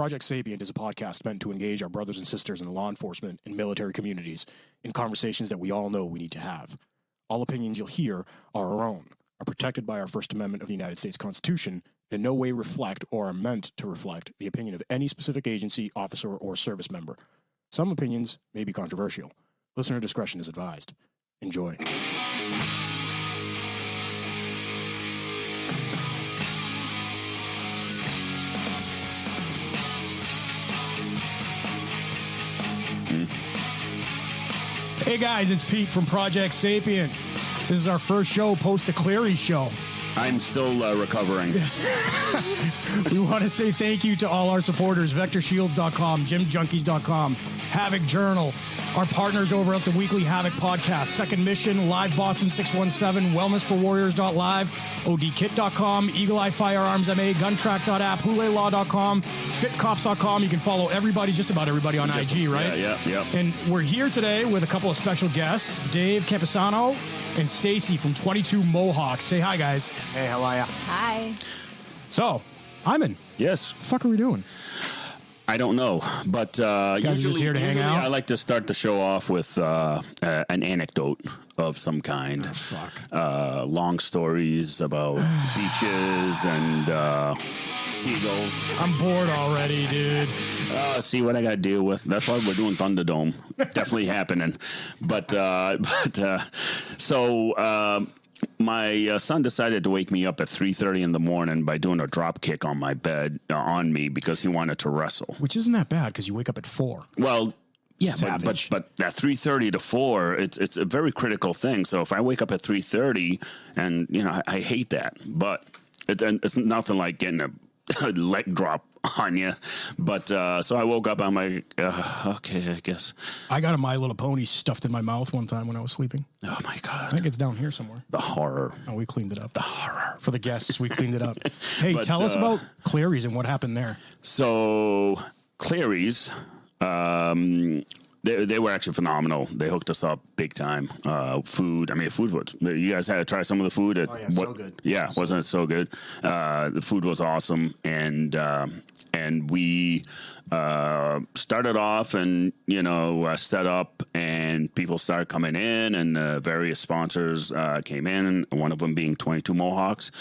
Project Sapient is a podcast meant to engage our brothers and sisters in the law enforcement and military communities in conversations that we all know we need to have. All opinions you'll hear are our own, are protected by our First Amendment of the United States Constitution, and in no way reflect or are meant to reflect the opinion of any specific agency, officer, or service member. Some opinions may be controversial. Listener discretion is advised. Enjoy. Hey guys, it's Pete from Project Sapient. This is our first show post the Cleary show. I'm still recovering. We want to say thank you to all our supporters, VectorShields.com, GymJunkies.com, Havoc Journal, our partners over at the Weekly Havoc Podacst, Second Mission, Live Boston 617, WellnessForWarriors.live, ODKit.com, Eagle Eye Firearms MA, GunTrack.app, HouléLaw.com, FitCops.com. You can follow everybody, just about everybody on IG, right? Yeah. And we're here today with a couple of special guests, Dave Campisano and Stacey from 22 Mohawks. Say hi, guys. Hey, how are ya? Hi. So, Iman. Yes. What the fuck are we doing? I don't know, but usually here to hang out. I like to start the show off with an anecdote of some kind. Oh, fuck. Long stories about beaches and seagulls. I'm bored already, dude. See what I got to deal with. That's why we're doing Thunderdome. Definitely happening. So my son decided to wake me up at 3:30 in the morning by doing a drop kick on my bed on me because he wanted to wrestle. Which isn't that bad because you wake up at 4. Well, yeah, Savage. but at 3:30 to 4, it's a very critical thing. So if I wake up at 3:30, and I hate that, but it's nothing like getting a leg drop on you. But so I woke up, I'm like, okay, I guess. I got a My Little Pony stuffed in my mouth one time when I was sleeping. Oh my God. I think it's down here somewhere. The horror. Oh, we cleaned it up. The horror. For the guests, we cleaned it up. Hey, But, tell us about Cleary's and what happened there. So Cleary's, they were actually phenomenal. They hooked us up big time. Food was. You guys had to try some of the food. So good. Yeah, wasn't it so good? The food was awesome, and we started off and set up, and people started coming in, and various sponsors came in. One of them being 22 Mohawks.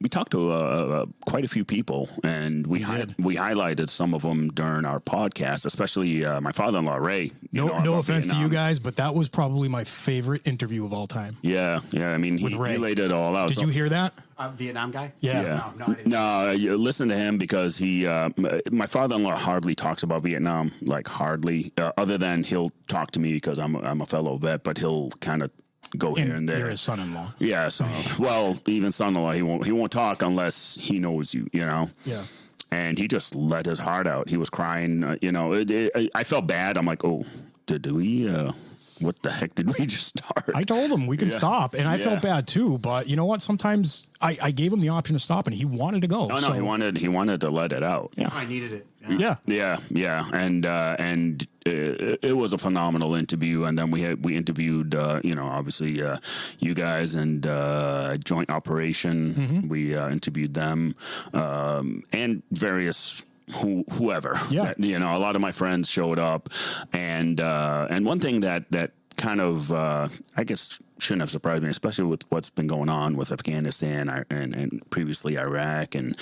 We talked to quite a few people, and we highlighted some of them during our podcast, especially my father-in-law, Ray. No offense to you guys, but that was probably my favorite interview of all time. Yeah. I mean, he laid it all out. Did you hear that? Vietnam guy? Yeah. No, I didn't. No, you listen to him because my father-in-law hardly talks about Vietnam, like hardly, other than he'll talk to me because I'm a fellow vet, but he'll kind of go here and there. You're his son-in-law. Yeah, well, even son-in-law, he won't talk unless he knows you, Yeah. And he just let his heart out. He was crying, I felt bad. I'm like, oh, did we? What the heck did we just start? I told him we can stop, and I felt bad too. But you know what? Sometimes I gave him the option to stop, and he wanted to go. Oh no, he wanted to let it out. Yeah, I needed it. Yeah, and it was a phenomenal interview. And then we interviewed, obviously you guys and Joint Operation. Mm-hmm. We interviewed them and various. Whoever, yeah, a lot of my friends showed up, and one thing that kind of I guess shouldn't have surprised me, especially with what's been going on with Afghanistan and previously Iraq and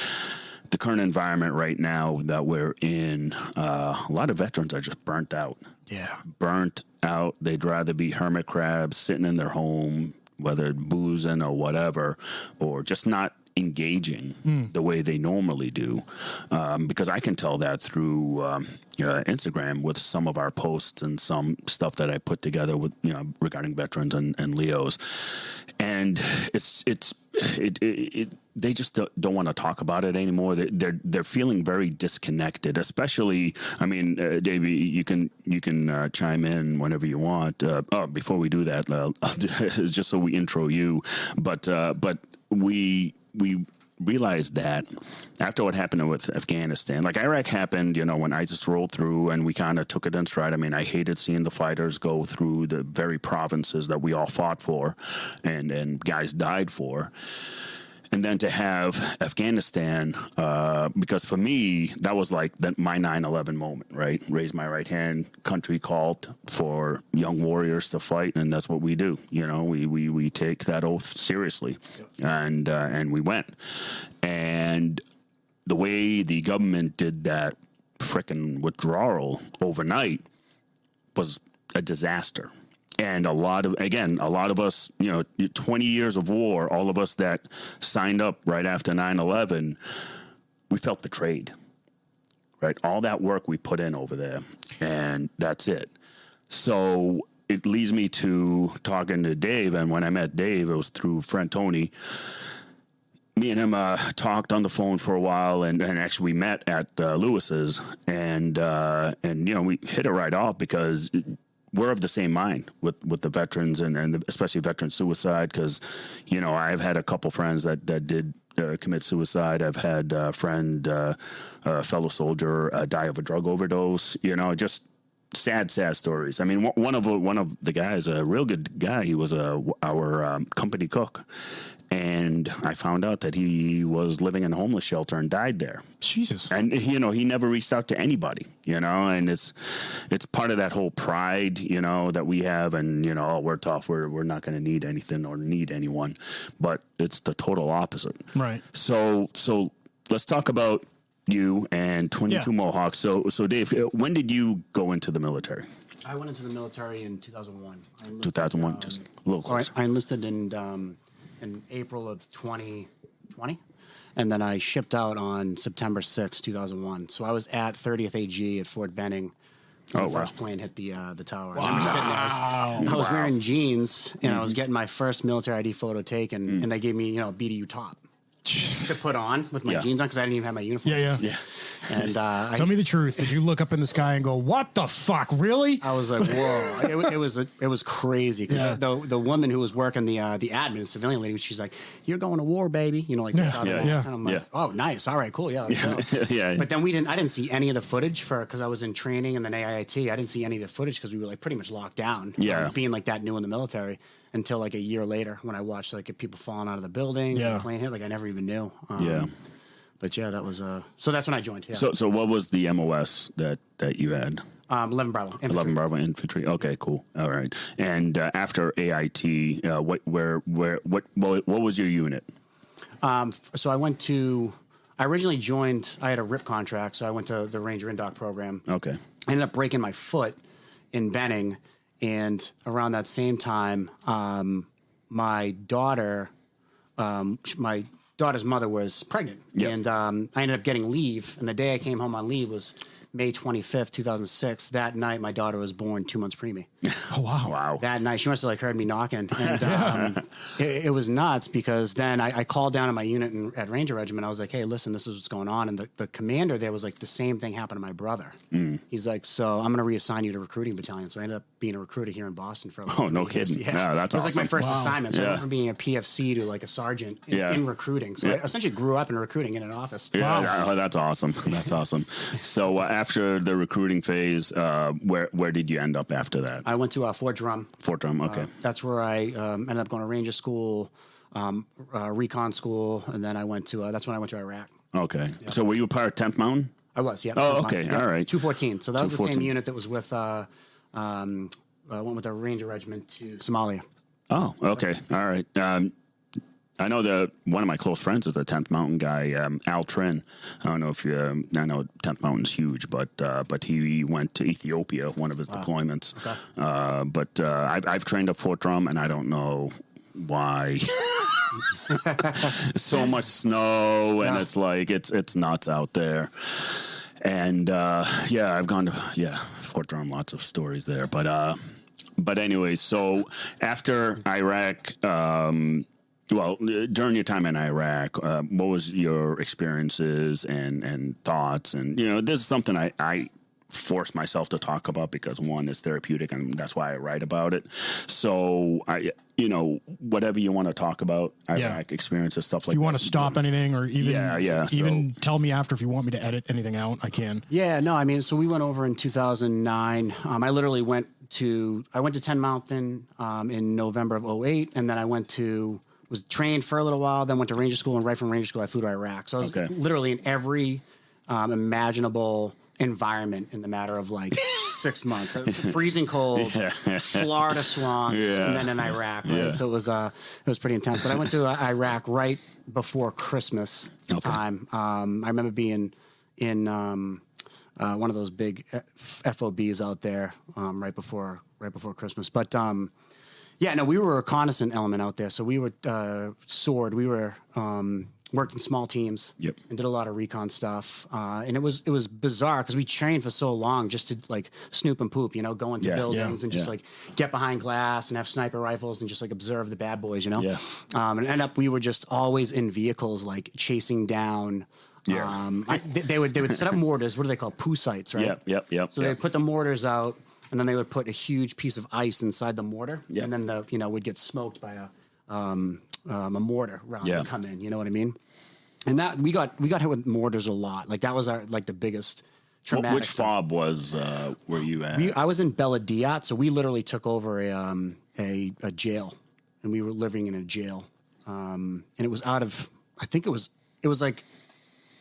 the current environment right now that we're in. A lot of veterans are just burnt out. Yeah, burnt out. They'd rather be hermit crabs sitting in their home, whether boozing or whatever, or just not engaging the way they normally do, because I can tell that through Instagram with some of our posts and some stuff that I put together with regarding veterans and Leos, and they just don't want to talk about it anymore. They're feeling very disconnected, especially. I mean, Davey, you can chime in whenever you want. Before we do that, just so we intro you, but we realized that after what happened with Afghanistan, like Iraq happened, when ISIS rolled through and we kind of took it in stride. I mean, I hated seeing the fighters go through the very provinces that we all fought for and guys died for. And then to have Afghanistan, because for me, that was like my 9/11 moment, right? Raise my right hand, country called for young warriors to fight, and that's what we do. You know, we take that oath seriously, and we went. And the way the government did that frickin' withdrawal overnight was a disaster. And a lot of us, 20 years of war, all of us that signed up right after 9/11, we felt betrayed, right? All that work we put in over there, and that's it. So it leads me to talking to Dave, and when I met Dave, it was through friend Tony. Me and him talked on the phone for a while, and actually we met at Lewis's, and we hit it right off because we're of the same mind with the veterans and especially veteran suicide, because, I've had a couple friends that did commit suicide. I've had a friend, a fellow soldier, die of a drug overdose, just sad stories. I mean, one of the guys, a real good guy, he was our company cook. And I found out that he was living in a homeless shelter and died there. Jesus. And, he never reached out to anybody, and it's part of that whole pride, that we have. And, we're tough. We're not going to need anything or need anyone. But it's the total opposite. Right. So let's talk about you and 22 Mohawks. So Dave, when did you go into the military? I went into the military in 2001. 2001, just a little closer. I enlisted in April of 2020, and then I shipped out on September 6, 2001. So I was at 30th AG at Fort Benning when the first plane hit the tower. Wow. I remember sitting there. I was wearing jeans, and I was getting my first military ID photo taken, and they gave me, BDU top to put on with my jeans on because I didn't even have my uniform. Yeah. And tell me the truth. Did you look up in the sky and go, "What the fuck, really?" I was like, "Whoa!" it was crazy. Cause the woman who was working the admin, civilian lady, she's like, "You're going to war, baby." And I'm like, "Oh, nice. All right, cool. Yeah, let's go." But then I didn't see any of the footage because I was in training and then AIT. I didn't see any of the footage because we were like pretty much locked down. Being like that new in the military until like a year later when I watched like people falling out of the building, the plane hit. Like I never even knew. But that was so that's when I joined. Yeah. So what was the MOS that you had? 11 Bravo Infantry. 11 Bravo Infantry. Okay, cool. All right. And after AIT, what was your unit? So I originally joined. I had a RIP contract, so I went to the Ranger Indoc program. Okay. I ended up breaking my foot in Benning, and around that same time, my daughter's mother was pregnant, and I ended up getting leave. And the day I came home on leave was May 25th, 2006. That night, my daughter was born 2 months preemie. Oh, wow. That night, she must have heard me knocking. And it was nuts because then I called down to my unit at Ranger Regiment. I was like, "Hey, listen, this is what's going on." And the commander there was like, "The same thing happened to my brother." He's like, "So I'm going to reassign you to recruiting battalion." So I ended up being a recruiter here in Boston for like no kidding. Yeah, that's awesome. It was like my first assignment. So I went from being a PFC to like a sergeant in recruiting. So I essentially grew up in recruiting in an office. Yeah, that's awesome. That's awesome. So after the recruiting phase, where did you end up after that? I went to Fort Drum. Fort Drum, okay. That's where I ended up going to Ranger School, Recon School, and then that's when I went to Iraq. Okay. Yeah. So were you a part of 10th Mountain? I was, yeah. Oh, okay. All right. 214. So that was the same unit that was with, went with the Ranger Regiment to Somalia. Oh, okay. All right. I know that one of my close friends is a 10th Mountain guy, Al Trin. I don't know if I know 10th Mountain's huge, but he went to Ethiopia, one of his deployments. Okay. But I've trained at Fort Drum, and I don't know why. So much snow, and it's like it's nuts out there. And I've gone to Fort Drum, lots of stories there. But anyways, so after Iraq. Well, during your time in Iraq, what was your experiences and thoughts? And, this is something I force myself to talk about because, one, it's therapeutic, and that's why I write about it. So, whatever you want to talk about, Iraq experiences, stuff like that. If you want to stop anything or even tell me after if you want me to edit anything out, I can. Yeah, no, I mean, so we went over in 2009. I literally went to 10 Mountain in November of 2008, and then I went to was trained for a little while, then went to Ranger School, and right from Ranger School I flew to Iraq. So I was literally in every imaginable environment in the matter of like 6 months. Freezing cold, Florida swamps, and then in Iraq. Right? So it was pretty intense. But I went to Iraq right before Christmas time. I remember being in one of those big FOBs out there right before Christmas. But we were a reconnaissance element out there. So we were SWORD. We were worked in small teams and did a lot of recon stuff. And it was bizarre because we trained for so long just to like snoop and poop, go into buildings and just like get behind glass and have sniper rifles and just like observe the bad boys, and end up, we were just always in vehicles, like chasing down. They would set up mortars. What do they call poo sites, right? So they put the mortars out, and then they would put a huge piece of ice inside the mortar, and then would get smoked by a mortar round would come in. You know what I mean? And that we got hit with mortars a lot. Like that was the biggest traumatic. Which fob was were you at? I was in Ballard, so we literally took over a jail, and we were living in a jail, and it was out of, I think it was like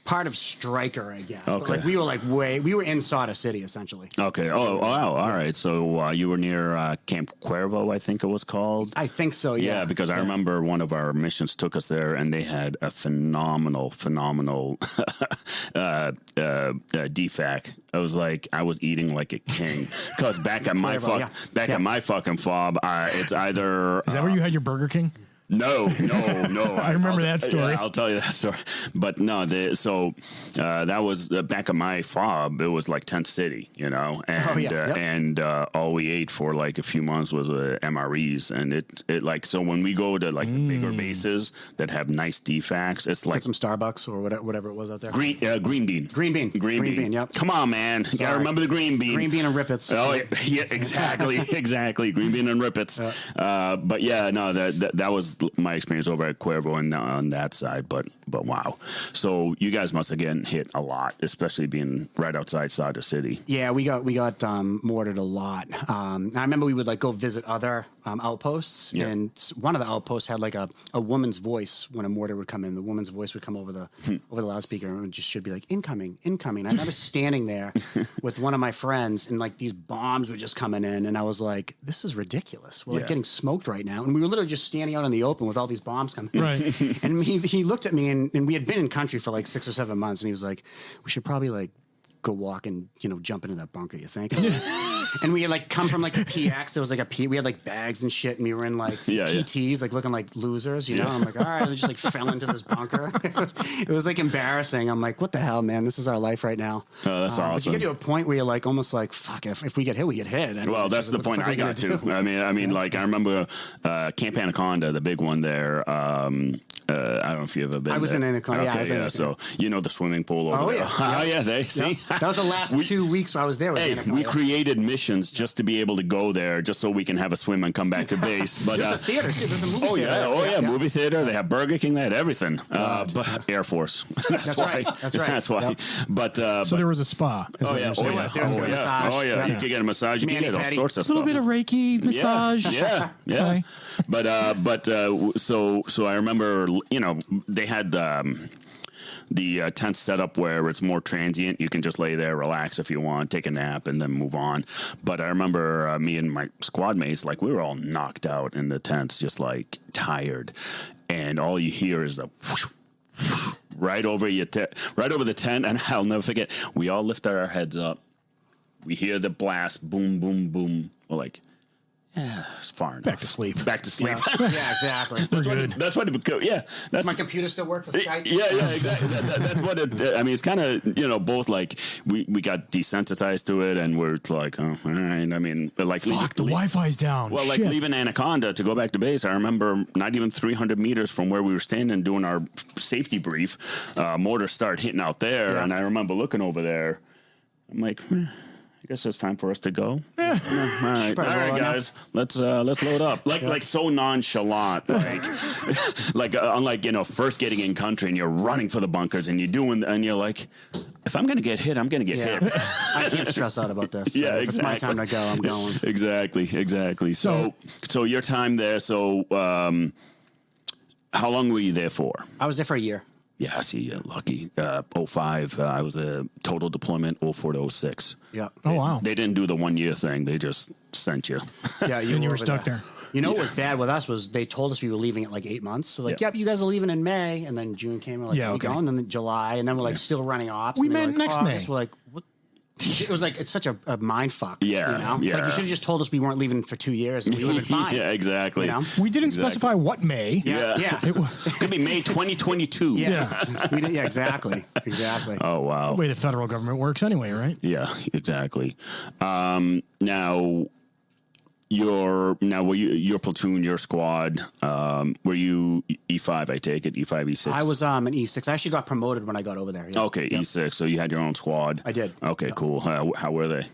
part of Stryker, I guess. Okay. But like we were in Sauder City essentially. Okay. Oh, wow. All right. So you were near Camp Cuervo, I think it was called. I think so. Yeah. Yeah, because I remember one of our missions took us there, and they had a phenomenal DFAC. I was eating like a king because back at my fucking fob, it's either. Is that where you had your Burger King? No. I remember that story. Yeah, I'll tell you that story. But no, that was back of my fob. It was like Tent City, and all we ate for like a few months was MREs, and it like, so when we go to like the bigger bases that have nice DFACs, it's like get some Starbucks or whatever it was out there. Green bean. Green bean. Yep. Come on, man. You gotta remember the green bean. Green bean and Rippets. Oh yeah, exactly. Green bean and Rippets. But yeah, no, that was my experience over at Cuervo and on that side, but wow. So you guys must have gotten hit a lot, especially being right outside Sauder City. Yeah, we got mortared a lot. I remember we would like go visit other outposts, and one of the outposts had like a woman's voice when a mortar would come in. The woman's voice would come over the loudspeaker, and it just should be like incoming. I remember standing there with one of my friends, and like these bombs were just coming in, and I was like, "This is ridiculous. We're like getting smoked right now." And we were literally just standing out in the open with all these bombs coming in. Right. And he looked at me, and we had been in country for like 6 or 7 months, and he was like, "We should probably like go walk and jump into that bunker, you think?" And we had like come from like a PX. There was like we had like bags and shit, and we were in like PTs, like looking like losers, And I'm like, all right, I just like fell into this bunker. It was like embarrassing. I'm like, what the hell, man? This is our life right now. Oh, that's awesome. But you get to a point where you're like, almost like, fuck, if we get hit, we get hit. Well, that's the point I got to. I mean, like I remember Camp Anaconda, the big one there. I don't know if you've ever been. I was in Anaconda. Okay, I was in Anaconda. So the swimming pool over there. Oh yeah, they see. That was the last 2 weeks I was there. We created missions just to be able to go there, just so we can have a swim and come back to base. But there's a theater too. There's a movie theater. Movie theater. They have Burger King. They had everything. But Air Force. That's why. Right. That's why. Yep. But so there was a spa. There was a massage. You could get a massage. You could get all sorts of stuff. A little bit of Reiki massage. Yeah. Okay. But so I remember, they had the tent set up where it's more transient. You can just lay there, relax if you want, take a nap, and then move on. But I remember me and my squad mates, like we were all knocked out in the tents, just like tired, and all you hear is the whoosh, right over the tent. And I'll never forget, we all lifted our heads up. We hear the blast, boom, boom, boom. We're like, it's far enough. Back to sleep. Yeah, exactly. We're good. That's what it. Yeah, that's my computer still work for Skype. Yeah, exactly. That's what it. I mean, it's kind of both like we got desensitized to it, and we're like, oh, all right. I mean, like the Wi-Fi's down. Well, like leaving Anaconda to go back to base. I remember not even 300 meters from where we were standing doing our safety brief, mortars start hitting out there, and I remember looking over there. I'm like, I guess it's time for us to go. Yeah. All right, guys. Let's load up. Like so nonchalant. Like unlike first getting in country and you're running for the bunkers and you're like, if I'm gonna get hit, I'm gonna get hit. I can't stress out about this. Yeah, exactly. If it's my time to go, I'm going. Exactly. So your time there. So How long were you there for? I was there for a year. Yeah, see, lucky. 05, I was a total deployment, 04 to 06. Yeah. Oh, wow. They didn't do the 1 year thing. They just sent you. Yeah, And you were stuck there. You know what was bad with us was they told us we were leaving at like 8 months. So like, yep, you guys are leaving in May. And then June came, we're like, Yeah, we okay. going? And then July. And then we're like still running ops. We and they were meant like, next August. May. We're like, what? It was like, it's such a mind fuck. Yeah, You know? yeah. Like, you should have just told us we weren't leaving for 2 years and we would have been fine. Yeah, exactly. You know? We didn't specify what May. Yeah. It could be May 2022. Yes. Yeah, exactly. Exactly. Oh, wow. The way the federal government works anyway, right? Yeah, exactly. Now, your platoon, your squad, were you E5, I take it, E5, E6? I was an E6. I actually got promoted when I got over there. Yeah. Okay, yep. E6, so you had your own squad. I did. Okay, cool. How were they?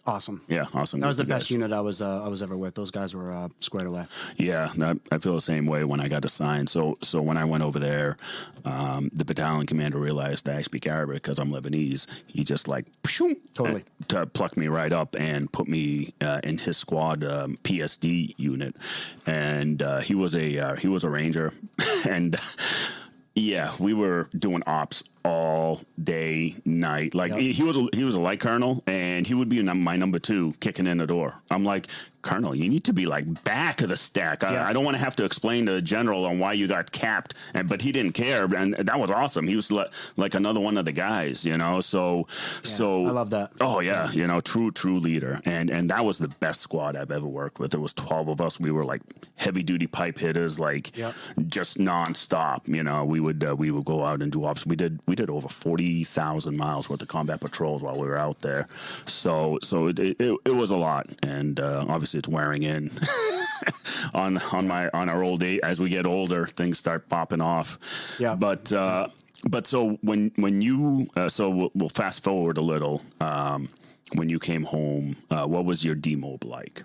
Awesome. Yeah, awesome. That was the Good best guys. unit I was ever with. Those guys were squared away. Yeah, I feel the same way when I got assigned. So when I went over there, the battalion commander realized that I speak Arabic because I'm Lebanese. He just like Totally plucked me right up and put me in his squad PSD unit, and he was a ranger, and. Yeah, we were doing ops all day, night. Like he was a light colonel, and he would be my number 2, kicking in the door. I'm like, Colonel, you need to be like back of the stack. I don't want to have to explain to the general on why you got capped, but he didn't care, and that was awesome. He was like another one of the guys, you know. So I love that. Oh yeah, you know, true leader, and that was the best squad I've ever worked with. There was 12 of us. We were like heavy duty pipe hitters, like just nonstop. You know, we would go out and do ops. We did over 40,000 miles worth of combat patrols while we were out there. So it was a lot, and obviously it's wearing in on our old age. As we get older, things start popping off. Yeah, but so when you we'll fast forward a little. When you came home, what was your demob like?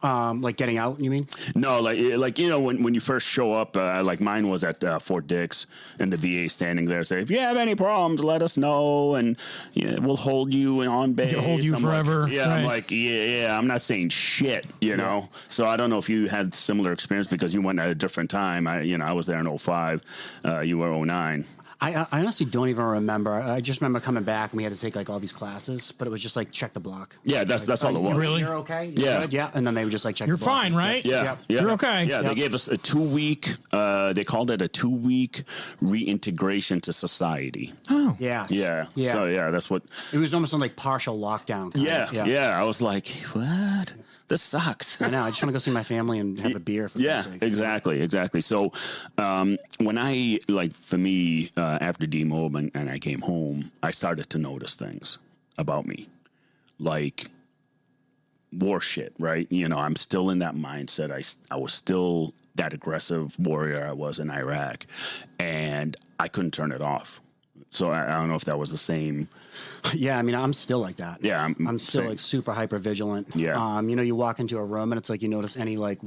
Like getting out, you mean? No, like you know, when you first show up, like mine was at Fort Dix, and the VA standing there saying, if you have any problems, let us know, and we'll hold you on base. We'll hold you forever. Like, I'm like, I'm not saying shit, you know. So I don't know if you had similar experience because you went at a different time. I was there in 05. You were 09. I honestly don't even remember. I just remember coming back and we had to take like all these classes, but it was just like check the block. Yeah, that's all it was. Really? You're okay? You're good? Yeah. And then they would just like check You're the block. fine, right? Yeah. You're okay. Yeah, they gave us a 2-week, they called it a 2-week reintegration to society. Oh. Yes. Yeah. So, that's what. It was almost on like partial lockdown. Yeah. I was like, what? This sucks. I know. I just want to go see my family and have a beer. For Exactly. So when I, for me, after demob and I came home, I started to notice things about me. Like war shit, right? You know, I'm still in that mindset. I was still that aggressive warrior I was in Iraq, and I couldn't turn it off. So I don't know if that was the same. Yeah, I mean, I'm still like that. Yeah, I'm still same. like super hyper vigilant. Yeah. You walk into a room and it's like you notice any like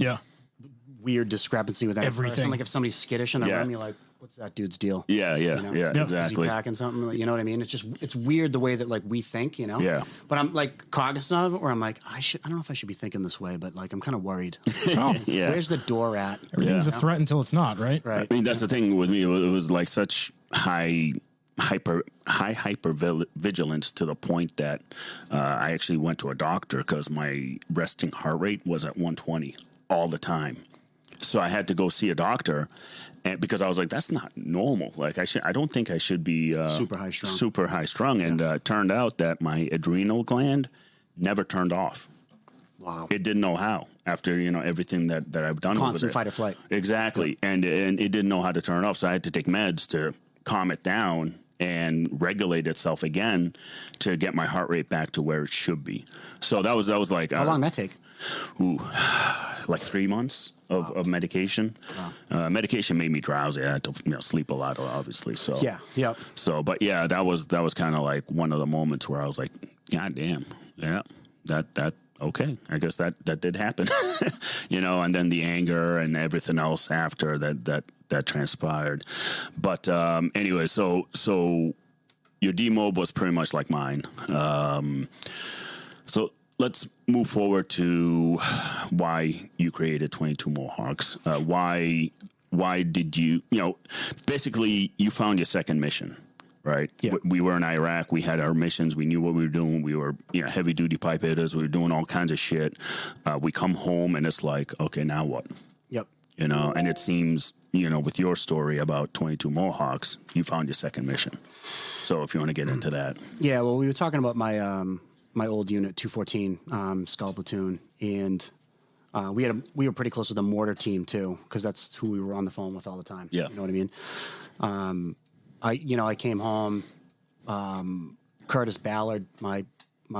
weird discrepancy with any person. Like if somebody's skittish in the room, you're like, what's that dude's deal? Yeah, exactly. Is he packing something? You know what I mean? It's weird the way that like we think, you know? Yeah. But I'm like cognizant of it where I'm like, I don't know if I should be thinking this way, but like I'm kind of worried. Yeah. Where's the door at? Everything's a threat until it's not, right? Right. I mean, that's the thing with me. It was like such hyper vigilance to the point that I actually went to a doctor because my resting heart rate was at 120 all the time. So I had to go see a doctor, and because I was like, that's not normal. Like I don't think I should be super high strung. And it turned out that my adrenal gland never turned off. Wow. It didn't know how after, everything that I've done. Constant fight or flight. Exactly. Yeah. And it didn't know how to turn it off. So I had to take meds to calm it down and regulate itself again to get my heart rate back to where it should be. So that was like, how long did that take? Like 3 months of medication. Wow. Medication made me drowsy. I had to sleep a lot, obviously. So yeah. So, but yeah, that was kind of like one of the moments where I was like, God damn, yeah, that okay. I guess that did happen, And then the anger and everything else after that transpired. But anyway, so your demob was pretty much like mine. So let's move forward to why you created 22 Mohawks. Why why did you basically you found your second mission, right? Yeah. We were in Iraq. We had our missions. We knew what we were doing. We were, heavy duty pipe hitters. We were doing all kinds of shit. We come home and it's like, okay, now what? Yep. And it seems, with your story about 22 Mohawks, you found your second mission. So if you want to get into that. Yeah. Well, we were talking about my, my old unit, 214, Skull Platoon. And, we were pretty close with the mortar team too, because that's who we were on the phone with all the time. Yeah. You know what I mean? I came home, Curtis Ballard, my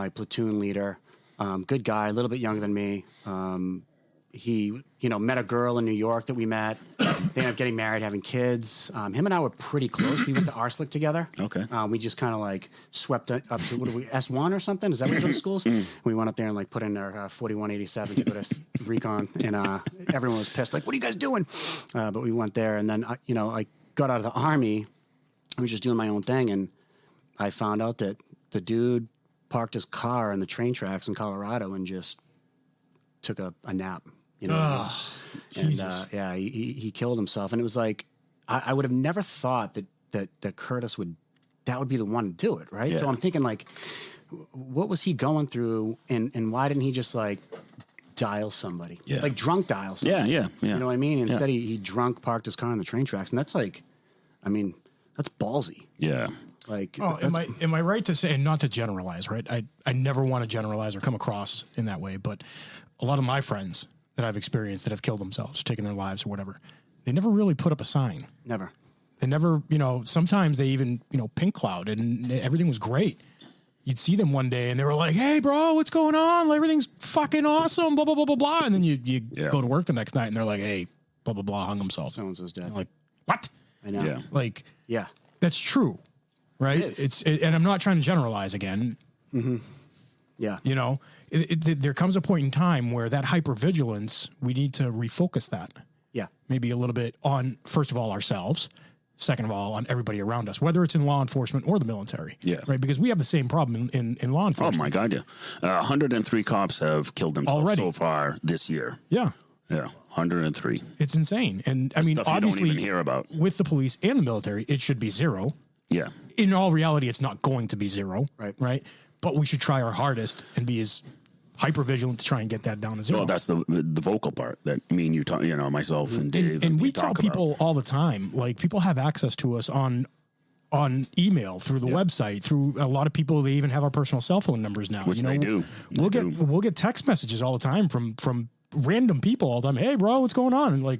platoon leader, good guy, a little bit younger than me. He, met a girl in New York that we met. They ended up getting married, having kids. Him and I were pretty close. We went to Arslick together. Okay. We just kind of like swept up to, what are we, S1 or something? Is that where we go to schools? We went up there and like put in our 4187 to go to recon, and everyone was pissed. Like, what are you guys doing? But we went there, and then, I got out of the Army. I was just doing my own thing, and I found out that the dude parked his car on the train tracks in Colorado and just took a nap. Jesus. And he killed himself, and it was like I would have never thought that Curtis that would be the one to do it, right? Yeah. So I'm thinking like, what was he going through, and why didn't he just like dial somebody, like drunk dial somebody? Yeah. You know what I mean? Instead, he drunk parked his car on the train tracks, and that's like, I mean, that's ballsy. Yeah. Like, am I right to say, and not to generalize, right? I never want to generalize or come across in that way, but a lot of my friends that I've experienced that have killed themselves, taken their lives or whatever, they never really put up a sign. Never. They never, sometimes they even, pink cloud and everything was great. You'd see them one day and they were like, hey, bro, what's going on? Everything's fucking awesome, blah, blah, blah, blah, blah. And then you go to work the next night and they're like, hey, blah, blah, blah, hung himself. So-and-so's dead. You're like, what? I know. Yeah. Like, yeah. That's true, right? It is. And I'm not trying to generalize again. Mm-hmm. Yeah. There comes a point in time where that hypervigilance, we need to refocus that. Yeah. Maybe a little bit on, first of all, ourselves. Second of all, on everybody around us, whether it's in law enforcement or the military. Yeah. Right. Because we have the same problem in law enforcement. Oh my God. Yeah. 103 cops have killed themselves already so far this year. Yeah. Yeah. 103. It's insane. And I mean, stuff obviously, you don't even hear about. With the police and the military, it should be zero. Yeah. In all reality, it's not going to be zero. Right. Right. But we should try our hardest and be as hyper vigilant to try and get that down to zero. Well, that's the vocal part that me and you talk, myself and Dave. And we tell people all the time, like, people have access to us on email, through the website, through a lot of people. They even have our personal cell phone numbers now. Which they do. We'll get text messages all the time from random people all the time. Hey, bro, what's going on? And like,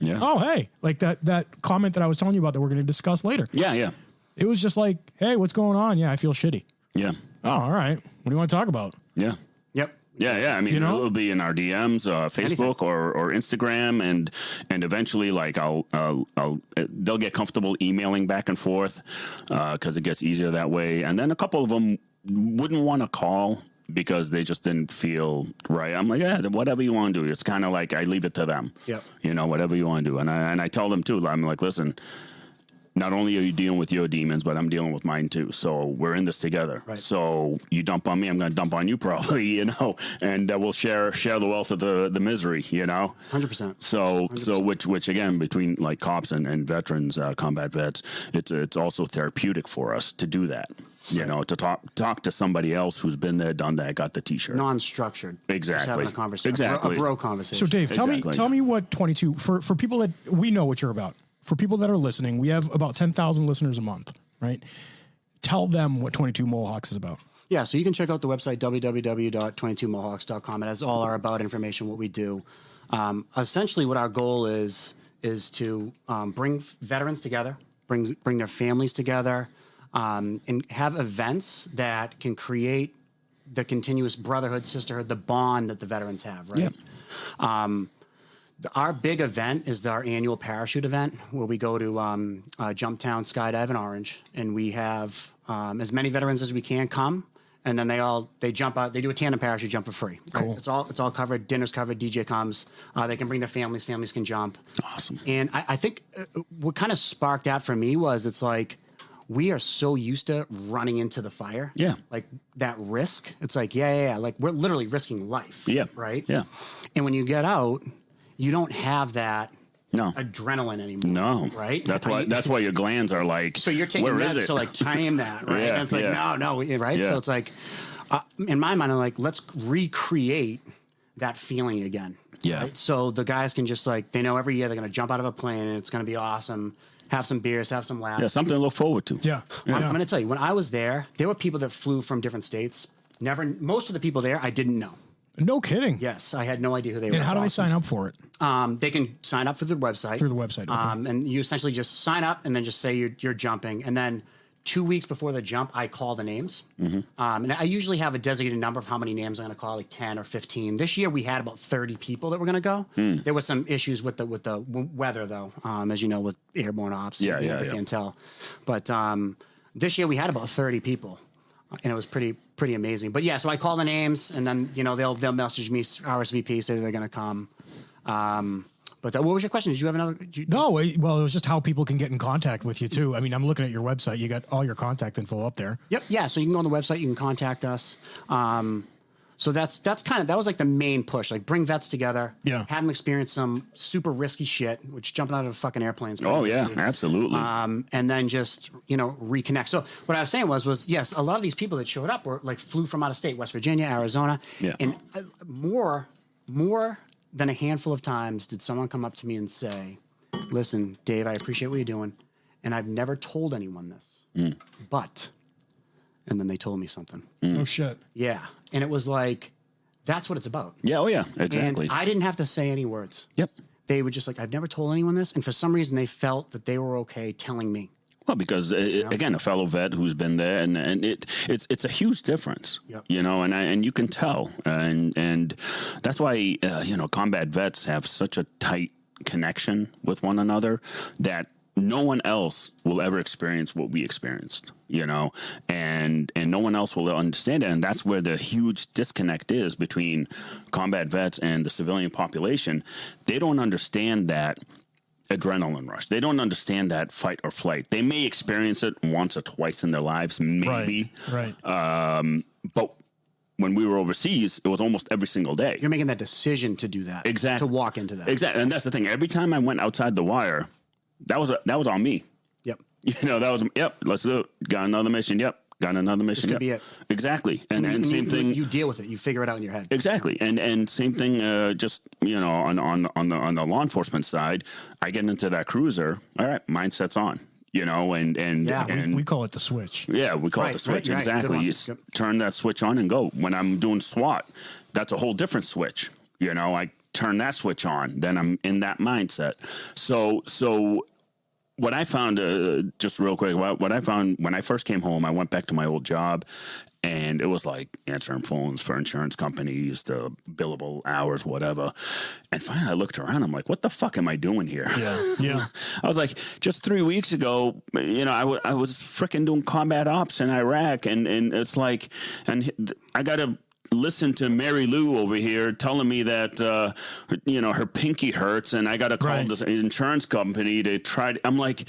oh, hey, like that comment that I was telling you about that we're going to discuss later. Yeah, yeah. It was just like, hey, what's going on? Yeah, I feel shitty. Yeah. Oh, all right. What do you want to talk about? Yeah. Yep. Yeah. I mean, it'll be in our DMs, Facebook or Instagram, and eventually, like, they'll get comfortable emailing back and forth because it gets easier that way. And then a couple of them wouldn't want to call because they just didn't feel right. I'm like, yeah, whatever you want to do. It's kind of like I leave it to them. Yep. Whatever you want to do. And I tell them too. I'm like, listen. Not only are you dealing with your demons, but I'm dealing with mine too. So we're in this together. Right. So you dump on me, I'm going to dump on you probably, and we'll share the wealth of the misery, 100%. So 100%. which again, between like cops and veterans, combat vets, it's also therapeutic for us to do that. To talk to somebody else who's been there, done that, got the T-shirt. Non-structured. Exactly. Just having a conversation. Exactly. A bro conversation. So Dave, tell me what 22 for people that we know what you're about. For people that are listening, we have about 10,000 listeners a month, right? Tell them what 22 Mohawks is about. Yeah, so you can check out the website, www.22mohawks.com. It has all our about information, what we do. Essentially, what our goal is to bring veterans together, bring their families together, and have events that can create the continuous brotherhood, sisterhood, the bond that the veterans have, right? Yeah. Our big event is our annual parachute event where we go to Jumptown Skydive in Orange, and we have as many veterans as we can come, and then they jump out. They do a tandem parachute jump for free. Right? Cool. It's all covered. Dinner's covered. DJ comes. They can bring their families. Families can jump. Awesome. And I think what kind of sparked that for me was it's like we are so used to running into the fire. Yeah. Like that risk. It's like yeah. Like we're literally risking life. Yeah. Right. Yeah. And when you get out, you don't have that adrenaline anymore. No. Right? That's why your glands are like, so you're taking meds to like tame that, right? And it's like, no, right? So it's like, in my mind, I'm like, let's recreate that feeling again. Yeah. Right? So the guys can just like, they know every year they're going to jump out of a plane and it's going to be awesome. Have some beers, have some laughs. Yeah, something to look forward to. Yeah. I'm going to tell you, when I was there were people that flew from different states. Most of the people there, I didn't know. No kidding. Yes, I had no idea who they were. And how do they sign up for it? They can sign up through the website. Okay. And you essentially just sign up and then just say you're jumping. And then 2 weeks before the jump, I call the names. Mm-hmm. And I usually have a designated number of how many names I'm going to call, like 10 or 15. This year we had about 30 people that were going to go. There was some issues with the weather, though, as you know, with airborne ops. I can't tell. But this year we had about 30 people, and it was pretty amazing. But yeah, so I call the names, and then they'll message me RSVP, say they're going to come. But what was your question? Did you have another? No, well, it was just how people can get in contact with you too. I mean, I'm looking at your website. You got all your contact info up there. Yep. Yeah. So you can go on the website. You can contact us. So that was like the main push. Like bring vets together. Yeah. Have them experience some super risky shit, which jumping out of fucking airplanes. Oh yeah, absolutely. And then just reconnect. So what I was saying was yes, a lot of these people that showed up were like flew from out of state, West Virginia, Arizona, and more than a handful of times did someone come up to me and say, listen, Dave, I appreciate what you're doing, and I've never told anyone this, but, and then they told me something. Oh, shit. Yeah. And it was like, that's what it's about. Yeah, oh yeah, exactly. And I didn't have to say any words. Yep. They were just like, I've never told anyone this, and for some reason they felt that they were okay telling me. Well, because again, a fellow vet who's been there, and it's a huge difference, and you can tell, and that's why combat vets have such a tight connection with one another that no one else will ever experience what we experienced, and no one else will understand it, and that's where the huge disconnect is between combat vets and the civilian population. They don't understand that adrenaline rush. They don't understand that fight or flight. They may experience it once or twice in their lives, maybe. Right. But when we were overseas, it was almost every single day. You're making that decision to do that. Exactly. To walk into that. Exactly. And that's the thing. Every time I went outside the wire, that was on me. Yep. Let's go. Got another mission. Yep. Got another mission. This could be it. Exactly. And same thing. You deal with it. You figure it out in your head. Exactly. And same thing, on the law enforcement side, I get into that cruiser. All right. Mindset's on, and we call it the switch. Yeah. We call it the switch. Right, exactly. You turn that switch on and go. When I'm doing SWAT, that's a whole different switch. I turn that switch on, then I'm in that mindset. So what I found, just real quick, what I found when I first came home, I went back to my old job, and it was like answering phones for insurance companies, the billable hours, whatever. And finally I looked around, I'm like, what the fuck am I doing here? Yeah. I was like, just 3 weeks ago, I was freaking doing combat ops in Iraq, and it's like, and I got to listen to Mary Lou over here telling me that her pinky hurts, and I got to call this insurance company to try. I'm like,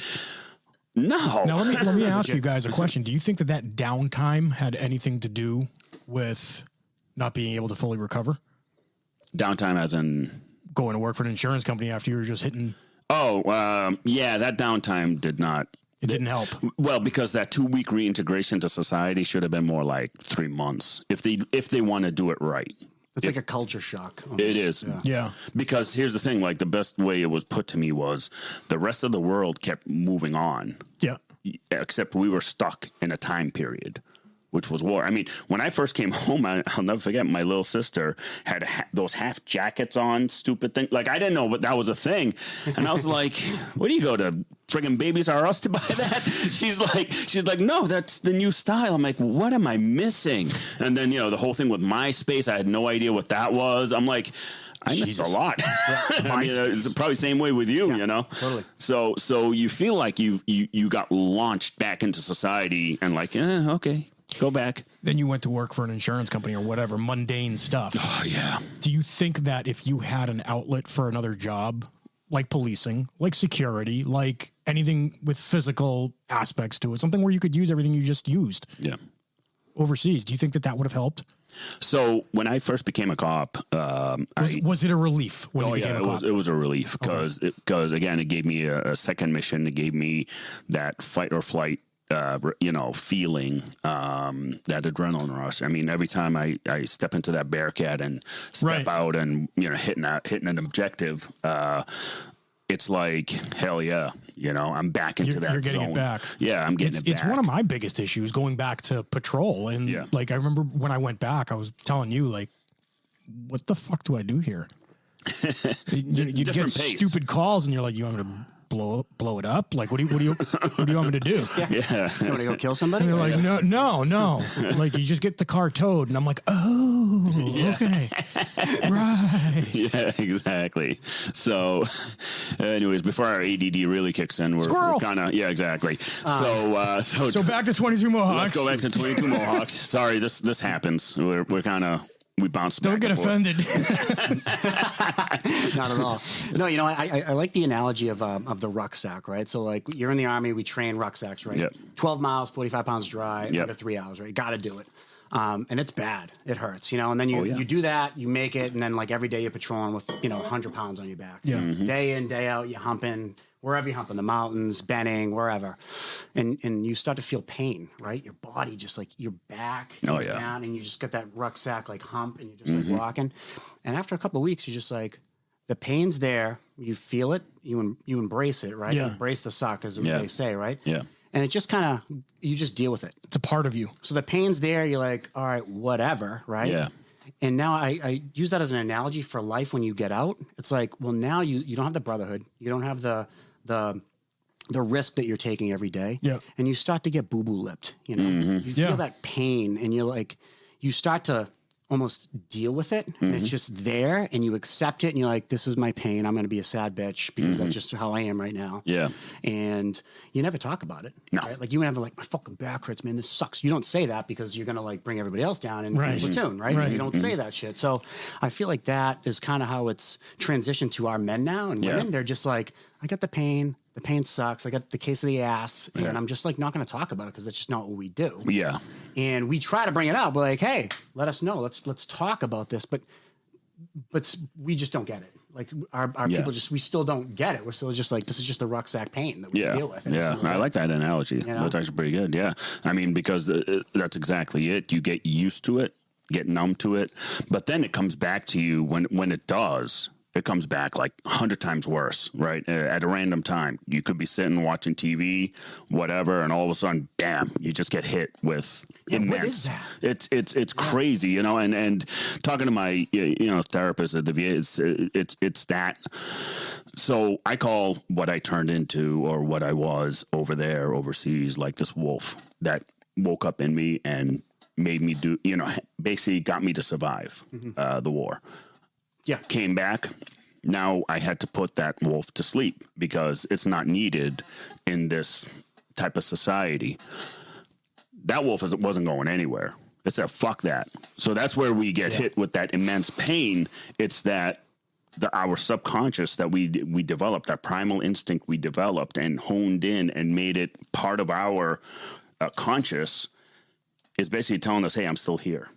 no. Now let me ask you guys a question. Do you think that downtime had anything to do with not being able to fully recover? Downtime, as in going to work for an insurance company after you were just hitting. That downtime did not. It didn't help. Well, because that 2 week reintegration to society should have been more like 3 months if they want to do it right. It's like a culture shock. Almost. It is. Yeah. Because here's the thing, like the best way it was put to me was the rest of the world kept moving on. Yeah. Except we were stuck in a time period, which was war. I mean, when I first came home, I'll never forget, my little sister had those half jackets on, stupid thing. Like, I didn't know what that was a thing. And I was like, where do you go to friggin' Babies R Us to buy that? She's like, no, that's the new style. I'm like, what am I missing? And then, the whole thing with MySpace, I had no idea what that was. I'm like, I missed a lot. It's probably the same way with you, Totally. So you feel like you got launched back into society and like, okay, go back. Then you went to work for an insurance company or whatever, mundane stuff. Oh, yeah. Do you think that if you had an outlet for another job, like policing, like security, like anything with physical aspects to it, something where you could use everything you just used? Yeah. overseas. Do you think that would have helped? So when I first became a cop, was it a relief when you became a cop? It was a relief because again, it gave me a second mission. It gave me that fight or flight, feeling, that adrenaline rush. I mean, every time I step into that Bearcat and step out and, hitting an objective, it's like, hell yeah, I'm back into that zone. You're getting it back. Yeah, I'm getting it back. It's one of my biggest issues going back to patrol. And I remember when I went back, I was telling you, like, what the fuck do I do here? you get stupid calls and you're like, you want me to blow it up? Like, what do you want me to do? Yeah. You want to go kill somebody? And they're like, no. Like, you just get the car towed. And I'm like, okay. Right. Yeah, exactly. So anyways, before our ADD really kicks in, we're kind of, exactly. So back to 22 Mohawks. Let's go back to 22 Mohawks. Sorry, this happens. We're kind of, we bounce back. Don't get offended. Not at all. No, I like the analogy of the rucksack, right? So, like, you're in the Army, we train rucksacks, right? Yep. 12 miles, 45 pounds dry, under 3 hours, right? You got to do it. And it's bad. It hurts, and then you do that, you make it, and then, like, every day you're patrolling with, 100 pounds on your back. Yeah. Mm-hmm. Day in, day out, you're humping. Wherever you hump in the mountains, Benning, wherever, and you start to feel pain, right? Your body just like your back goes down, and you just get that rucksack like hump, and you're just like walking. And after a couple of weeks, you're just like, the pain's there, you feel it, you embrace it, right? Yeah. Embrace the suck, as they say, right? Yeah. And it just kind of, you just deal with it. It's a part of you. So the pain's there, you're like, all right, whatever, right? Yeah. And now I use that as an analogy for life when you get out. It's like, well, now you don't have the brotherhood, you don't have the risk that you're taking every day. Yeah. And you start to get boo-boo lipped, You feel that pain, and you're like, you start to almost deal with it, and it's just there, and you accept it, and you're like, this is my pain. I'm going to be a sad bitch because that's just how I am right now. Yeah. And you never talk about it. No. Right? Like, you never like, my fucking back hurts, man. This sucks. You don't say that because you're going to like bring everybody else down in the platoon, right? So you don't say that shit. So I feel like that is kind of how it's transitioned to our men now and women. They're just like, I got the pain. The pain sucks. I got the case of the ass, and I'm just like not going to talk about it because that's just not what we do. Yeah. And we try to bring it up. We're like, hey, let us know. Let's talk about this. But we just don't get it. Like our people we still don't get it. We're still just like, this is just the rucksack pain that we deal with. I like that analogy. That's actually pretty good. Yeah. I mean, because that's exactly it. You get used to it, get numb to it, but then it comes back to you when it does. It comes back like 100 times worse, right? At a random time. You could be sitting watching TV, whatever, and all of a sudden, bam, you just get hit with immense. What is that? It's crazy, and talking to my therapist at the VA, it's that. So I call what I turned into or what I was over there overseas like this wolf that woke up in me and made me do, basically got me to survive the war. Yeah. Came back. Now I had to put that wolf to sleep because it's not needed in this type of society. That wolf wasn't going anywhere. It said, fuck that. So that's where we get hit with that immense pain. It's that our subconscious that we developed, that primal instinct we developed and honed in and made it part of our conscious is basically telling us, hey, I'm still here.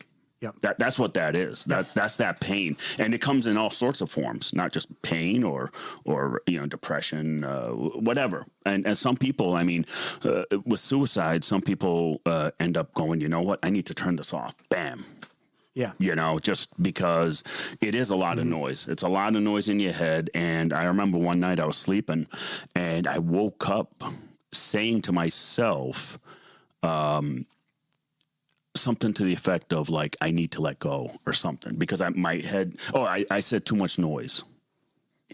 Yep. That's what that is. That's that pain, and it comes in all sorts of forms, not just pain or depression, whatever. And some people, I mean, with suicide, some people end up going, you know what? I need to turn this off. Bam. Yeah. Just because it is a lot of noise. It's a lot of noise in your head. And I remember one night I was sleeping, and I woke up saying to myself, something to the effect of like, I need to let go or something because I said too much noise.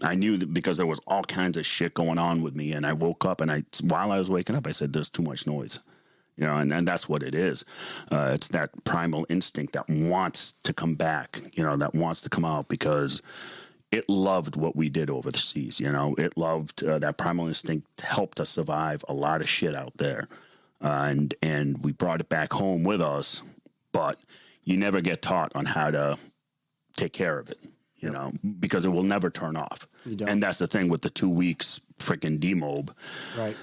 I knew that because there was all kinds of shit going on with me, and I woke up and while I was waking up, I said, there's too much noise, and that's what it is. It's that primal instinct that wants to come back, that wants to come out because it loved what we did overseas. It loved that primal instinct helped us survive a lot of shit out there. And we brought it back home with us, but you never get taught on how to take care of it, because it will never turn off. And that's the thing with the 2 weeks freaking demob. Right.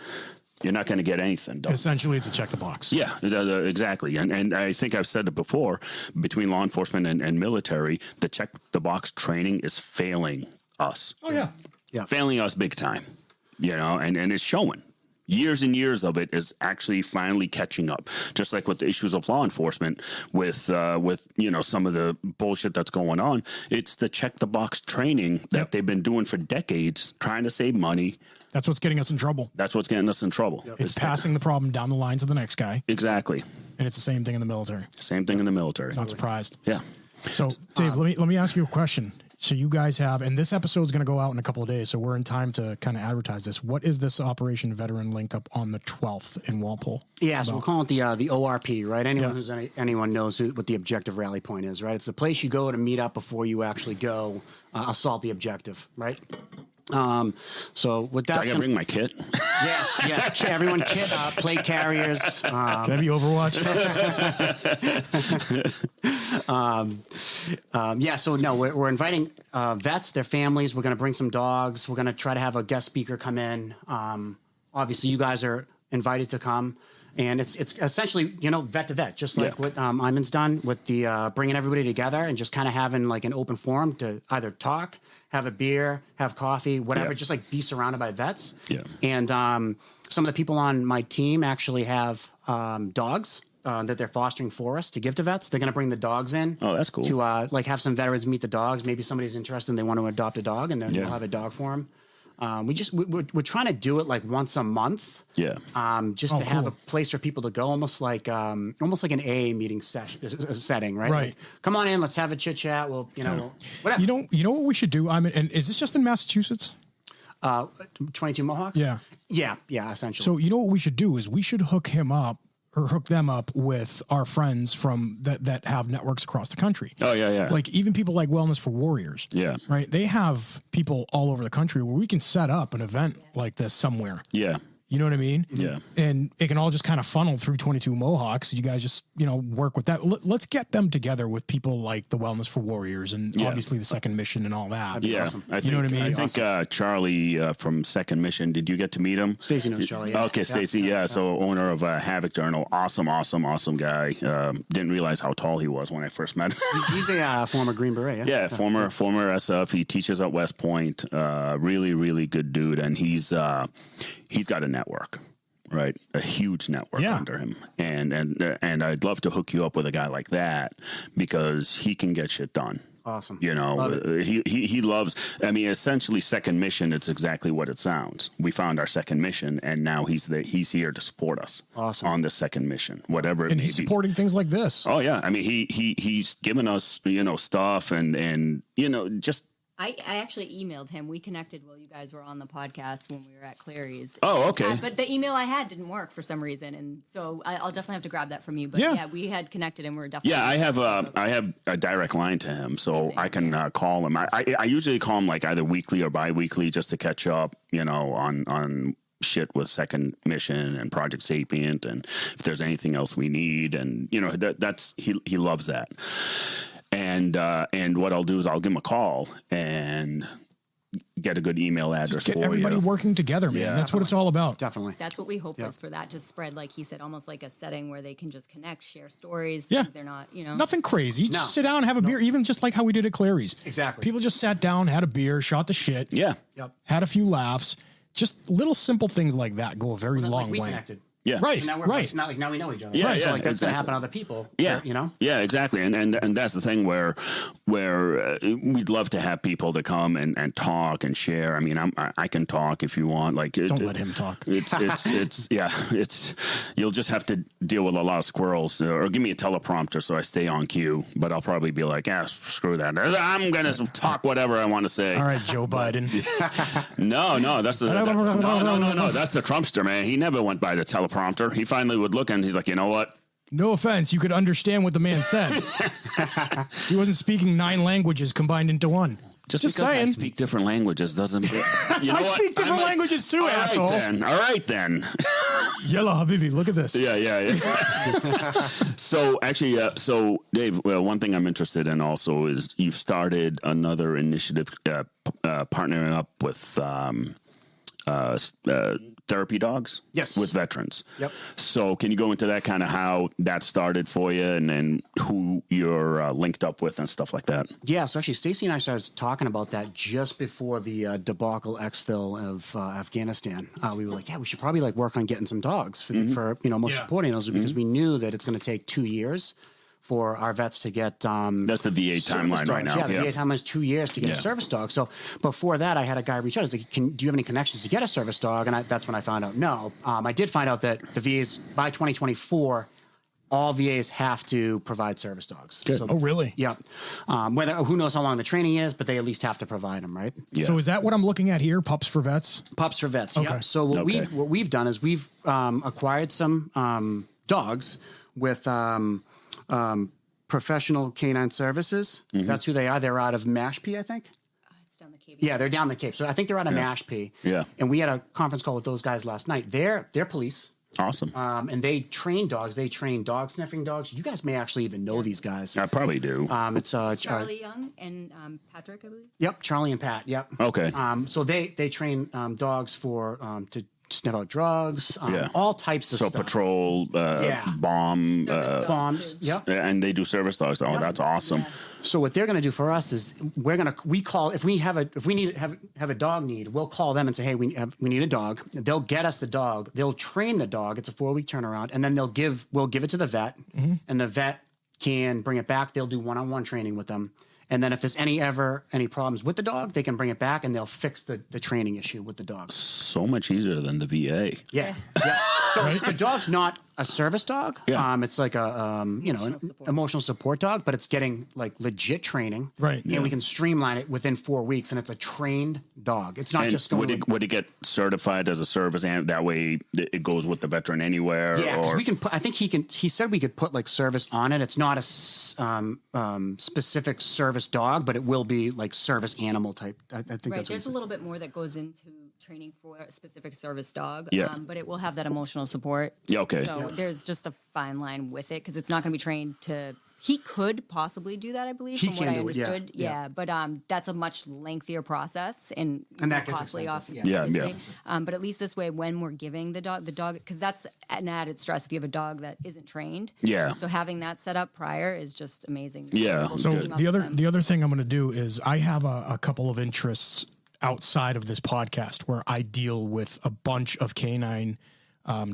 You're not going to get anything done. Essentially, it's a check the box. Yeah, exactly. And I think I've said it before, between law enforcement and military, the check the box training is failing us. Oh, yeah. Failing us big time, and it's showing. Years and years of it is actually finally catching up. Just like with the issues of law enforcement, with some of the bullshit that's going on, it's the check the box training that they've been doing for decades, trying to save money. That's what's getting us in trouble. Yep. It's passing the problem down the line to the next guy. Exactly. And it's the same thing in the military. Not surprised. Yeah. So, Dave, let me ask you a question. So you guys have, and this episode is going to go out in a couple of days, so we're in time to kind of advertise this. What is this Operation Veteran Link Up on the 12th in Walpole? Yeah, so we'll call it the ORP, right? Anyone knows what the objective rally point is, right? It's the place you go to meet up before you actually go assault the objective, right? So with that, I gotta bring my kit. Yes. Everyone kit, plate carriers. Can I be Overwatch? So no, we're inviting vets, their families. We're going to bring some dogs. We're going to try to have a guest speaker come in. Obviously, you guys are invited to come. And it's essentially, vet to vet, just like what Iman's done with the bringing everybody together and just kind of having like an open forum to either talk, have a beer, have coffee, whatever, just like be surrounded by vets. Yeah. And some of the people on my team actually have dogs that they're fostering for us to give to vets. They're going to bring the dogs in. Oh, that's cool. To have some veterans meet the dogs. Maybe somebody's interested and they want to adopt a dog, and then we'll have a dog for them. We're trying to do it like once a month. Yeah. Just to have a place for people to go, almost like an AA meeting setting, right? Right. Like, come on in, let's have a chit chat. Well, whatever. You know what we should do? And is this just in Massachusetts? 22 Mohawks. Yeah. Yeah. Essentially. So you know what we should do is we should hook them up with our friends from that have networks across the country. Oh, yeah. Like even people like Wellness for Warriors. Yeah. Right. They have people all over the country where we can set up an event like this somewhere. Yeah. You know what I mean? Yeah. And it can all just kind of funnel through 22 Mohawks. You guys just, work with that. Let's get them together with people like the Wellness for Warriors and obviously the Second Mission and all that. Yeah. Awesome. You know what I mean? I think Charlie from Second Mission, did you get to meet him? Stacey knows Charlie. Yeah. Okay, Stacey. Yeah. So owner of Havoc Journal. Awesome guy. Didn't realize how tall he was when I first met him. He's a former Green Beret. Yeah, former SF. He teaches at West Point. Really, really good dude. And he's got a network. Right, a huge network under him, and I'd love to hook you up with a guy like that because he can get shit done. Awesome, he loves. I mean, essentially, Second Mission. It's exactly what it sounds. We found our second mission, and now he's here to support us. Awesome. On the second mission, whatever it and may he's be. Supporting things like this. Oh yeah, I mean, he's given us stuff and just. I actually emailed him. We connected while you guys were on the podcast when we were at Clary's. Oh, okay. But the email I had didn't work for some reason, and so I'll definitely have to grab that from you. But yeah we had connected, and we're definitely. Yeah, I have a direct line to him, so amazing. I can call him. I usually call him like either weekly or bi-weekly just to catch up, on shit with Second Mission and Project Sapient, and if there's anything else we need, and that's he loves that. And what I'll do is I'll give him a call and get a good email address just get for everybody you. Working together, man. Yeah. That's what it's all about. Definitely. That's what we hope is for that to spread, like he said, almost like a setting where they can just connect, share stories. Yeah. They're not, Nothing crazy. Just sit down and have a beer, even just like how we did at Clary's. Exactly. People just sat down, had a beer, shot the shit. Yeah. Yep. Had a few laughs. Just little simple things like that go a very long we way. Connected. Yeah. Right. So now right. Not like now we know each other. Yeah. Right. Yeah. So like that's exactly. going to happen to other people. Yeah. Yeah. Exactly. And that's the thing where we'd love to have people to come and talk and share. I mean, I can talk if you want. Like, don't let him talk. It's you'll just have to deal with a lot of squirrels, or give me a teleprompter so I stay on cue. But I'll probably be like, screw that. I'm gonna talk whatever I want to say. All right, Joe Biden. No, that's the no. That's the Trumpster, man. He never went by the teleprompter. He finally would look and he's like, you know what? No offense, you could understand what the man said. He wasn't speaking 9 languages combined into one. Just because saying. I speak different languages doesn't. You know I speak different languages too, asshole. All right then. Yellow Habibi, look at this. Yeah. So actually, so Dave, one thing I'm interested in also is you've started another initiative, partnering up with therapy dogs. Yes. With veterans. Yep. So can you go into that kind of how that started for you and then who you're linked up with and stuff like that? Yeah. So actually, Stacey and I started talking about that just before the debacle exfil of Afghanistan. We were like, yeah, we should probably like work on getting some dogs for most supporting those because we knew that it's going to take 2 years for our vets to get that's the VA timeline right now. Yeah, the VA timeline is 2 years to get a service dog. So before that, I had a guy reach out. I was like, do you have any connections to get a service dog? And that's when I found out, no. I did find out that the VAs, by 2024, all VAs have to provide service dogs. Good. So, oh, really? Yeah. Who knows how long the training is, but they at least have to provide them, right? Yeah. So is that what I'm looking at here? Pups for Vets? Pups for Vets, okay. Yeah. So what we've done is we've acquired some dogs with Professional Canine Services. Mm-hmm. That's who they are. They're out of Mashpee, I think. It's down the Cape. Yeah, they're down the Cape. So I think they're out of Mashpee. Yeah. And we had a conference call with those guys last night. They're police. Awesome. And they train dogs. They train dog sniffing dogs. You guys may actually even know these guys. I probably do. It's Charlie Young and Patrick, I believe. Yep, Charlie and Pat. Yep. Okay. So they train dogs for to sniff out drugs, all types of stuff. So patrol, bombs. Yep. And they do service dogs. Oh, that's awesome. Yeah. So what they're going to do for us is we call if we have a dog need, we'll call them and say, hey, we need a dog. They'll get us the dog. They'll train the dog. It's a 4-week turnaround, and then we'll give it to the vet, and the vet can bring it back. They'll do one-on-one training with them. And then if there's any problems with the dog, they can bring it back and they'll fix the training issue with the dog. So much easier than the VA. Yeah. So the dog's not a service dog. Yeah. It's like an emotional support dog, but it's getting like legit training. Right. And we can streamline it within 4 weeks, and it's a trained dog. It's not just going. Would it get certified as a service, and that way it goes with the veteran anywhere? Yeah, because we can put. I think he can. He said we could put like service on it. It's not a specific service dog, but it will be like service animal type. I think right. There's a little bit more that goes into training for a specific service dog. Yeah. But it will have that emotional support. Yeah. Okay. So there's just a fine line with it because it's not going to be trained to. He could possibly do that, I believe, from what I understood. Yeah. But that's a much lengthier process and that gets costly expensive. Yeah. But at least this way, when we're giving the dog, because that's an added stress if you have a dog that isn't trained. Yeah. So having that set up prior is just amazing. Yeah. So the other thing I'm going to do is I have a couple of interests outside of this podcast where I deal with a bunch of canine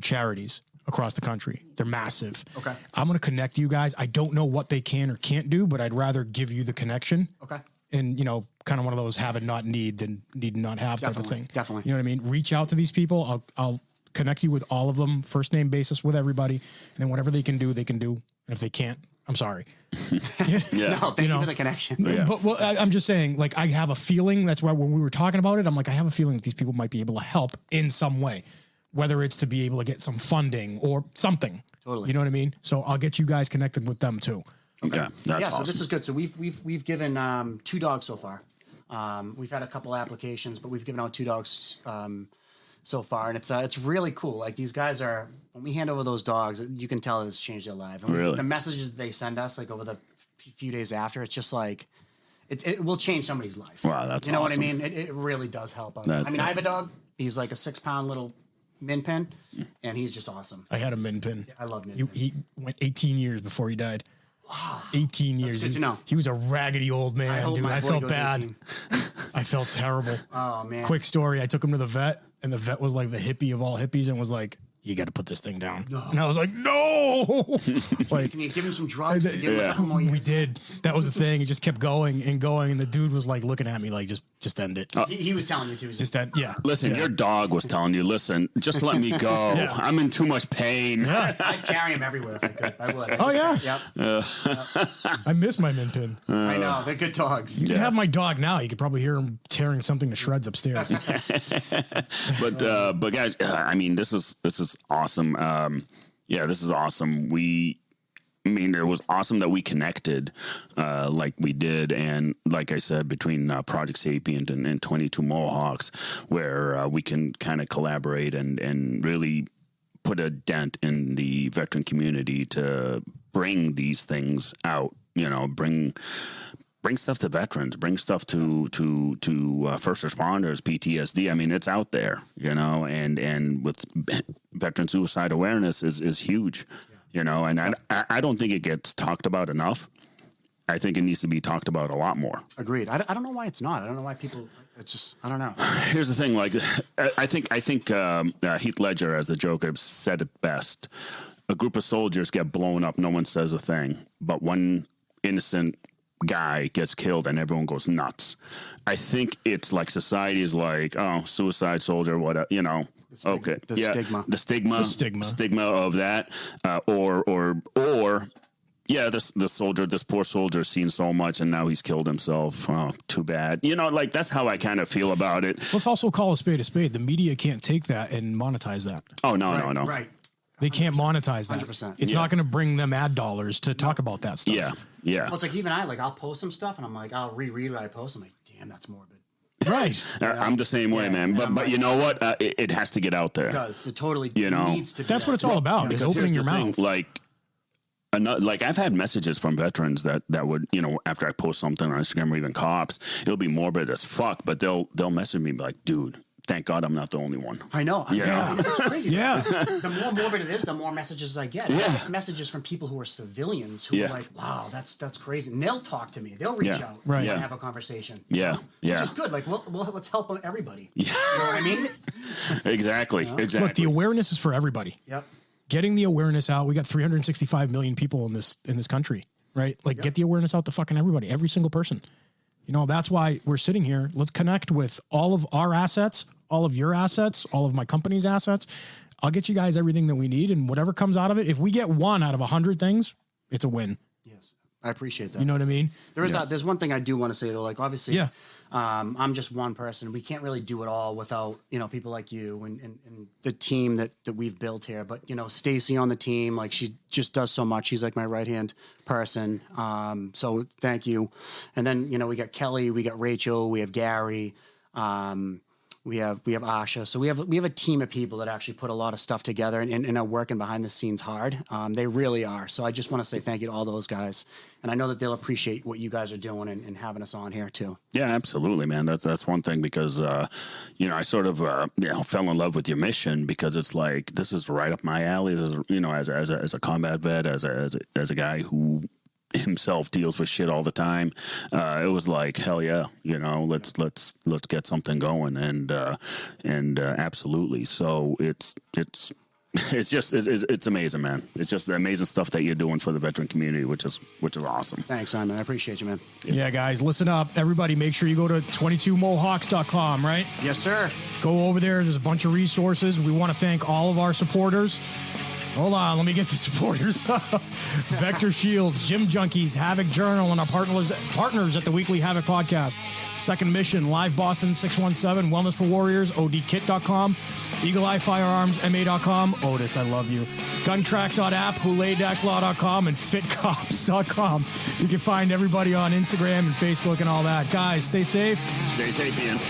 charities across the country. They're massive. Okay. I'm going to connect you guys. I don't know what they can or can't do, but I'd rather give you the connection. Okay. And, kind of one of those have and not need than need and not have type of thing. Definitely. You know what I mean? Reach out to these people. I'll connect you with all of them, first name basis with everybody. And then whatever they can do, they can do. And if they can't, I'm sorry. Yeah. No, thank you for the connection. Yeah. But I'm just saying, like, I have a feeling. That's why when we were talking about it, I'm like, I have a feeling that these people might be able to help in some way. Whether it's to be able to get some funding or something. Totally. You know what I mean? So I'll get you guys connected with them too. Okay. That's awesome. So this is good. So we've given 2 dogs so far. We've had a couple applications, but we've given out 2 dogs so far, and it's really cool. Like these guys are, when we hand over those dogs, you can tell it's changed their life. Really? The messages they send us, like over the few days after, it's just like it will change somebody's life. Wow, that's you know awesome. what I mean? It really does help. I have a dog. He's like a 6-pound little min pin, and he's just awesome. I had a min pin. I love min pin. He went 18 years before he died. Wow. 18 years. That's good to know. He was a raggedy old man, dude. I felt bad. 18. I felt terrible. Oh, man. Quick story. I took him to the vet, and the vet was like the hippie of all hippies and was like, you got to put this thing down. No. And I was like, no. Like, can you give him some drugs to give him a couple more years? We did. That was the thing. He just kept going and going, and the dude was like looking at me like, just end it. He was telling you to. Just end. Yeah. Listen, your dog was telling you, listen, just let me go. Yeah. I'm in too much pain. Yeah. I'd carry him everywhere if I could. I would. Yep. I miss my min pin. I know. They're good dogs. You can have my dog now. You could probably hear him tearing something to shreds upstairs. But guys, I mean, this is awesome. This is awesome. It was awesome that we connected like we did. And like I said, between Project Sapient and 22 Mohawks, where we can kind of collaborate and really put a dent in the veteran community to bring these things out, bring bring stuff to veterans, bring stuff to first responders, PTSD. I mean, it's out there, you know, and with veteran suicide awareness is huge, you know, and I don't think it gets talked about enough. I think it needs to be talked about a lot more. Agreed. I don't know why it's not. I don't know why people. It's just, I don't know. Here's the thing. Like, I think Heath Ledger, as the Joker, said it best. A group of soldiers get blown up. No one says a thing, but one innocent guy gets killed and everyone goes nuts. I think it's like society is like, oh, suicide soldier, what, you know. Okay. The stigma of that, or yeah, this poor soldier seen so much and now he's killed himself. Oh, too bad. You know, like that's how I kind of feel about it. Let's also call a spade a spade. The media can't take that and monetize that. Oh, no. Right. They can't monetize that. 100%. It's not going to bring them ad dollars to talk about that stuff. Yeah. Well, it's like even I'll post some stuff and I'm like, I'll reread what I post. I'm like, damn, that's morbid. Right. I'm the same way, man. But you know what? It has to get out there. It does. It totally needs to be. That's what it's all about, is opening your mouth. Like I've had messages from veterans that would, you know, after I post something on Instagram or even cops, it'll be morbid as fuck, but they'll message me and be like, dude, thank God I'm not the only one. I know. Yeah. It's crazy. Yeah. The more morbid it is, the more messages I get. I get messages from people who are civilians who are like, wow, that's crazy. And they'll talk to me. They'll reach out and have a conversation. Yeah. Which is good. Like, well, let's help everybody. Yeah. You know what I mean? Exactly. Look, the awareness is for everybody. Yep. Getting the awareness out. We got 365 million people in this country, right? Like, get the awareness out to fucking everybody, every single person. You know, that's why we're sitting here. Let's connect with all of our assets, all of your assets, all of my company's assets. I'll get you guys everything that we need, and whatever comes out of it, if we get 1 out of 100 things, it's a win. Yes, I appreciate that. You know what I mean? There's one thing I do want to say though. Like, obviously, I'm just one person. We can't really do it all without, you know, people like you and the team that we've built here. But, you know, Stacey on the team, like, she just does so much. She's like my right-hand person. So thank you. And then, you know, we got Kelly, we got Rachel, we have Gary, we have Asha. So we have a team of people that actually put a lot of stuff together and are working behind the scenes hard. They really are. So I just want to say thank you to all those guys. And I know that they'll appreciate what you guys are doing and having us on here too. Yeah, absolutely, man. That's one thing because, you know, I sort of, fell in love with your mission because it's like, this is right up my alley. This is, you know, as a combat vet, as a guy who himself deals with shit all the time. It was like, hell yeah, you know, let's get something going. And absolutely. So it's amazing, man. It's just the amazing stuff that you're doing for the veteran community, which is awesome. Thanks, Simon. I appreciate you, man. Yeah, guys, listen up. Everybody, make sure you go to 22mohawks.com, right? Yes, sir. Go over there. There's a bunch of resources. We want to thank all of our supporters. Hold on, let me get the supporters. Vector Shields, Gym Junkies, Havoc Journal, and our partners at the Weekly Havoc Podcast. Second Mission, Live Boston 617, Wellness for Warriors, ODKit.com, Eagle Eye Firearms, MA.com, Otis, I love you. GunTrack.app, Houlet-Law.com, and FitCops.com. You can find everybody on Instagram and Facebook and all that. Guys, stay safe. Stay sapient.